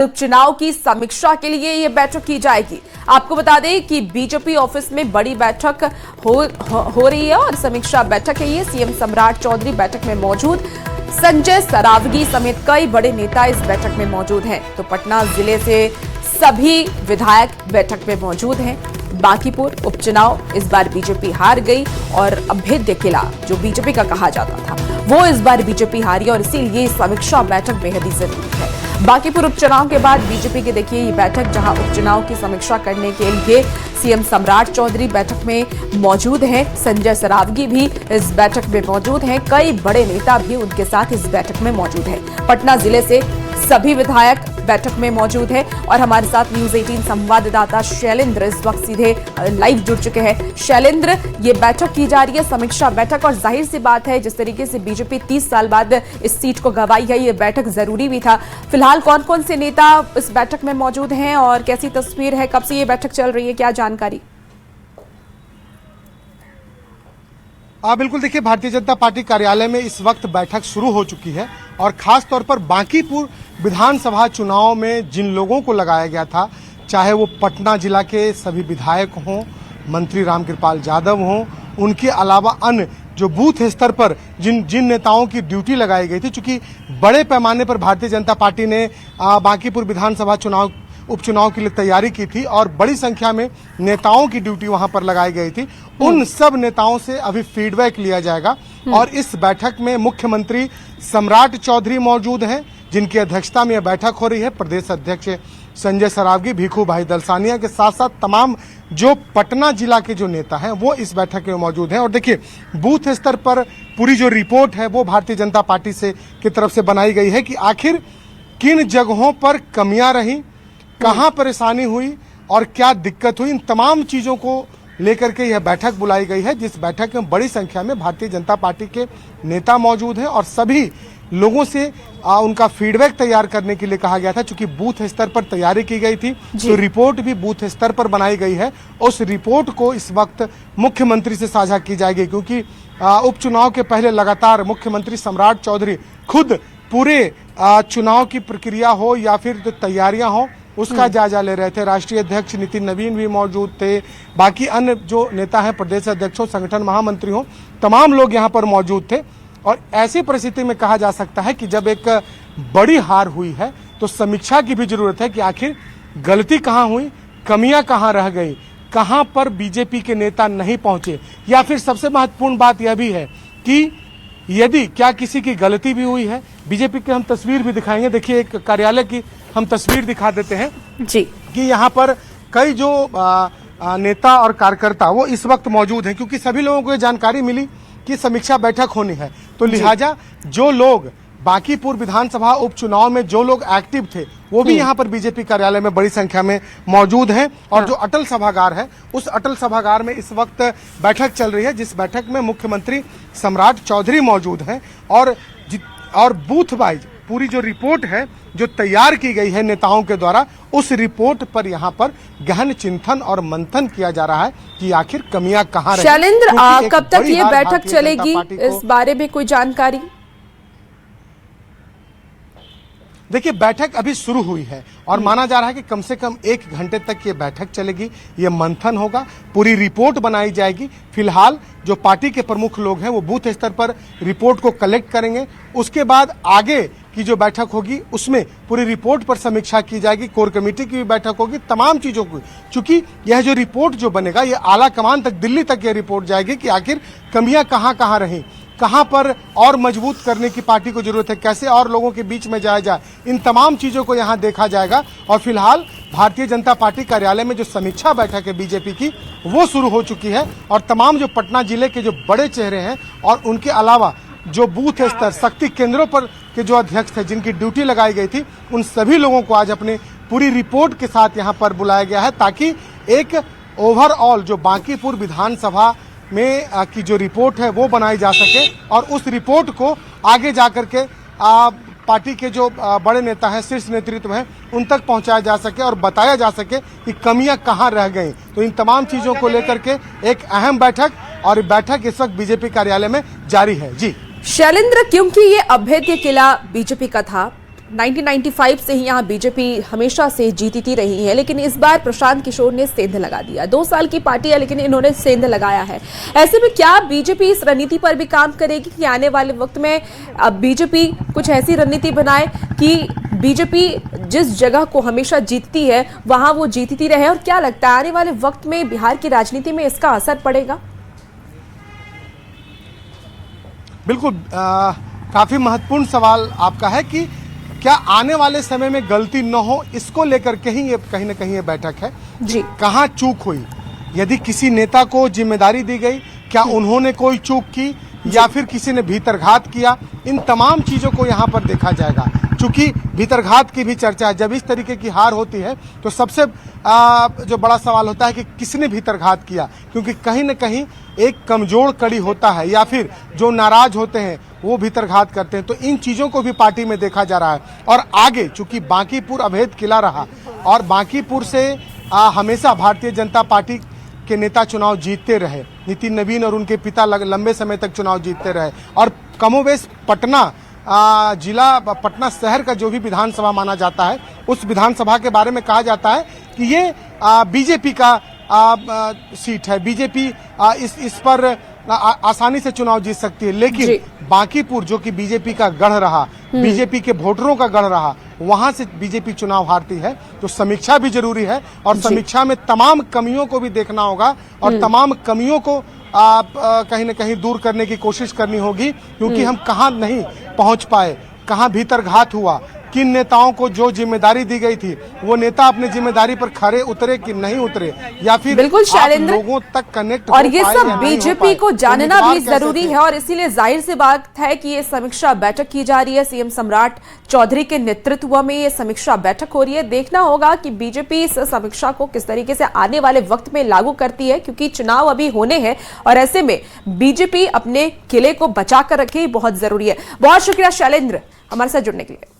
उपचुनाव की समीक्षा के लिए ये बैठक की जाएगी। आपको बता दें कि बीजेपी ऑफिस में बड़ी बैठक हो रही है और समीक्षा बैठक है ये। सीएम सम्राट चौधरी बैठक में मौजूद, संजय सरावगी समेत कई बड़े नेता इस बैठक में मौजूद हैं। तो पटना जिले से सभी विधायक बैठक में मौजूद हैं। बांकीपुर उपचुनाव इस बार बीजेपी हार गई और अभेद्य किला जो बीजेपी का कहा जाता था वो इस बार बीजेपी हारी और इसीलिए समीक्षा बैठक बेहद ही जरूरी है। बांकीपुर उपचुनाव के बाद बीजेपी के देखिए ये बैठक, जहां उपचुनाव की समीक्षा करने के लिए सीएम सम्राट चौधरी बैठक में मौजूद हैं, संजय सरावगी भी इस बैठक में मौजूद हैं, कई बड़े नेता भी उनके साथ इस बैठक में मौजूद हैं। पटना जिले से सभी विधायक बैठक में मौजूद है और हमारे साथ न्यूज 18 संवाददाता शैलेंद्र इस वक्त सीधे लाइव जुड़ चुके हैं। शैलेंद्र, ये बैठक की जा रही है, समीक्षा बैठक, और जाहिर सी बात है जिस तरीके से बीजेपी 30 साल बाद इस सीट को गंवाई है, ये बैठक जरूरी भी था। फिलहाल कौन कौन से नेता इस बैठक में मौजूद हैं और कैसी तस्वीर है, कब से ये बैठक चल रही है, क्या जानकारी? बिल्कुल, देखिए भारतीय जनता पार्टी कार्यालय में इस वक्त बैठक शुरू हो चुकी है और खास तौर पर बांकीपुर विधानसभा चुनाव में जिन लोगों को लगाया गया था, चाहे वो पटना जिला के सभी विधायक हों, मंत्री रामकृपाल यादव हों, उनके अलावा अन्य जो बूथ स्तर पर जिन नेताओं की ड्यूटी लगाई गई थी, चूंकि बड़े पैमाने पर भारतीय जनता पार्टी ने बांकीपुर विधानसभा उपचुनाव के लिए तैयारी की थी और बड़ी संख्या में नेताओं की ड्यूटी वहां पर लगाई गई थी। उन सब नेताओं से अभी फीडबैक लिया जाएगा और इस बैठक में मुख्यमंत्री सम्राट चौधरी मौजूद हैं, जिनकी अध्यक्षता में यह बैठक हो रही है। प्रदेश अध्यक्ष संजय सरावगी, भीखू भाई दलसानिया के साथ साथ तमाम जो पटना जिला के जो नेता हैं वो इस बैठक में मौजूद हैं। और देखिए बूथ स्तर पर पूरी जो रिपोर्ट है वो भारतीय जनता पार्टी की तरफ से बनाई गई है कि आखिर किन जगहों पर कमियां रही, कहां परेशानी हुई और क्या दिक्कत हुई, इन तमाम चीजों को लेकर के यह बैठक बुलाई गई है, जिस बैठक में बड़ी संख्या में भारतीय जनता पार्टी के नेता मौजूद हैं और सभी लोगों से उनका फीडबैक तैयार करने के लिए कहा गया था। चूंकि बूथ स्तर पर तैयारी की गई थी तो रिपोर्ट भी बूथ स्तर पर बनाई गई है। उस रिपोर्ट को इस वक्त मुख्यमंत्री से साझा की जाएगी, क्योंकि उपचुनाव के पहले लगातार मुख्यमंत्री सम्राट चौधरी खुद पूरे चुनाव की प्रक्रिया हो या फिर जो तैयारियां हो उसका जायजा ले रहे थे। राष्ट्रीय अध्यक्ष नितिन नवीन भी मौजूद थे, बाकी अन्य जो नेता हैं, प्रदेश अध्यक्ष हो, संगठन महामंत्री हो, तमाम लोग यहां पर मौजूद थे। और ऐसी परिस्थिति में कहा जा सकता है कि जब एक बड़ी हार हुई है तो समीक्षा की भी जरूरत है कि आखिर गलती कहां हुई, कमियां कहां रह गई, कहां पर बीजेपी के नेता नहीं पहुंचे, या फिर सबसे महत्वपूर्ण बात यह भी है कि यदि क्या किसी की गलती भी हुई है। बीजेपी की हम तस्वीर भी दिखाएंगे, देखिए एक कार्यालय की हम तस्वीर दिखा देते हैं जी कि यहाँ पर कई जो नेता और कार्यकर्ता वो इस वक्त मौजूद हैं, क्योंकि सभी लोगों को ये जानकारी मिली कि समीक्षा बैठक होनी है। तो लिहाजा जो लोग बांकीपुर विधानसभा उपचुनाव में जो लोग एक्टिव थे वो भी यहाँ पर बीजेपी कार्यालय में बड़ी संख्या में मौजूद हैं। और जो अटल सभागार है उस अटल सभागार में इस वक्त बैठक चल रही है, जिस बैठक में मुख्यमंत्री सम्राट चौधरी मौजूद हैं और बूथ वाइज पूरी जो रिपोर्ट है जो तैयार की गई है नेताओं के द्वारा, उस रिपोर्ट पर यहाँ पर गहन चिंतन और मंथन किया जा रहा है कि आखिर कमियां कहाँ रही। शैलेंद्र, कब तक ये बैठक चलेगी, इस बारे में कोई जानकारी? देखिए बैठक अभी शुरू हुई है और माना जा रहा है कि कम से कम 1 घंटे तक ये बैठक चलेगी, ये मंथन होगा, पूरी रिपोर्ट बनाई जाएगी। फिलहाल जो पार्टी के प्रमुख लोग हैं वो बूथ स्तर पर रिपोर्ट को कलेक्ट करेंगे, उसके बाद आगे की जो बैठक होगी उसमें पूरी रिपोर्ट पर समीक्षा की जाएगी, कोर कमेटी की भी बैठक होगी, तमाम चीजों की। चूंकि यह जो रिपोर्ट जो बनेगा ये आला कमान तक, दिल्ली तक यह रिपोर्ट जाएगी कि आखिर कमियां कहां कहां रही, कहां पर और मजबूत करने की पार्टी को जरूरत है, कैसे और लोगों के बीच में जाया जाए, इन तमाम चीजों को यहां देखा जाएगा। और फिलहाल भारतीय जनता पार्टी कार्यालय में जो समीक्षा बैठक है बीजेपी की वो शुरू हो चुकी है और तमाम जो पटना जिले के जो बड़े चेहरे हैं और उनके अलावा जो बूथ स्तर शक्ति केंद्रों पर के जो अध्यक्ष थे जिनकी ड्यूटी लगाई गई थी, उन सभी लोगों को आज अपने पूरी रिपोर्ट के साथ यहाँ पर बुलाया गया है, ताकि एक ओवरऑल जो बांकीपुर विधानसभा में की जो रिपोर्ट है वो बनाई जा सके और उस रिपोर्ट को आगे जाकर के पार्टी के जो बड़े नेता हैं, शीर्ष नेतृत्व हैं, उन तक पहुंचाया जा सके और बताया जा सके कि कमियां कहां रह गई। तो इन तमाम चीजों को लेकर के एक अहम बैठक, और बैठक इस वक्त बीजेपी कार्यालय में जारी है। जी शैलेंद्र, क्योंकि ये अभेद्य किला बीजेपी का था, 1995 से ही यहाँ बीजेपी हमेशा से जीतती रही है, लेकिन इस बार प्रशांत किशोर ने सेंध लगा दिया। 2 साल की पार्टी है, लेकिन इन्होंने सेंध लगाया है। ऐसे में क्या बीजेपी इस रणनीति पर भी काम करेगी कि आने वाले वक्त में अब बीजेपी कुछ ऐसी रणनीति बनाए कि बीजेपी जिस जगह को हमेशा जीतती है वहां वो जीतती रहे? और क्या लगता है आने वाले वक्त में बिहार की राजनीति में इसका असर पड़ेगा? बिल्कुल, काफी महत्वपूर्ण सवाल आपका है कि क्या आने वाले समय में गलती न हो, इसको लेकर के ही ये कहीं ना कहीं ये बैठक है जी। कहाँ चूक हुई, यदि किसी नेता को जिम्मेदारी दी गई, क्या उन्होंने कोई चूक की या फिर किसी ने भीतरघात किया, इन तमाम चीजों को यहाँ पर देखा जाएगा। चूंकि भीतरघात की भी चर्चा है, जब इस तरीके की हार होती है तो सबसे जो बड़ा सवाल होता है कि किसने भीतरघात किया, क्योंकि कहीं न कहीं एक कमजोर कड़ी होता है या फिर जो नाराज होते हैं वो भीतरघात करते हैं। तो इन चीजों को भी पार्टी में देखा जा रहा है। और आगे चूंकि बांकीपुर अभेद किला रहा और बांकीपुर से हमेशा भारतीय जनता पार्टी के नेता चुनाव जीतते रहे, नितिन नवीन और उनके पिता लंबे समय तक चुनाव जीतते रहे, और कमोबेश पटना जिला पटना शहर का जो भी विधानसभा माना जाता है, उस विधानसभा के बारे में कहा जाता है कि ये बीजेपी का सीट है, बीजेपी इस पर आसानी से चुनाव जीत सकती है। लेकिन बांकीपुर जो कि बीजेपी का गढ़ रहा, बीजेपी के वोटरों का गढ़ रहा, वहां से बीजेपी चुनाव हारती है। तो समीक्षा भी जरूरी है और समीक्षा में तमाम कमियों को भी देखना होगा और तमाम कमियों को कहीं न कहीं दूर करने की कोशिश करनी होगी, क्योंकि हम कहाँ नहीं पहुंच पाए, कहाँ भीतरघात हुआ, किन नेताओं को जो जिम्मेदारी दी गई थी वो नेता अपनी जिम्मेदारी पर खरे उतरे कि नहीं उतरे, या फिर बिल्कुल शैलेंद्र, लोगों तक कनेक्ट और ये सब बीजेपी को जानना भी जरूरी है। और इसीलिए जाहिर सी बात है कि ये समीक्षा बैठक की जा रही है। सीएम सम्राट चौधरी के नेतृत्व में ये समीक्षा बैठक हो रही है। देखना होगा कि बीजेपी इस समीक्षा को किस तरीके से आने वाले वक्त में लागू करती है, क्योंकि चुनाव अभी होने हैं और ऐसे में बीजेपी अपने किले को बचा कर रखे बहुत जरूरी है। बहुत शुक्रिया शैलेंद्र हमारे साथ जुड़ने के लिए।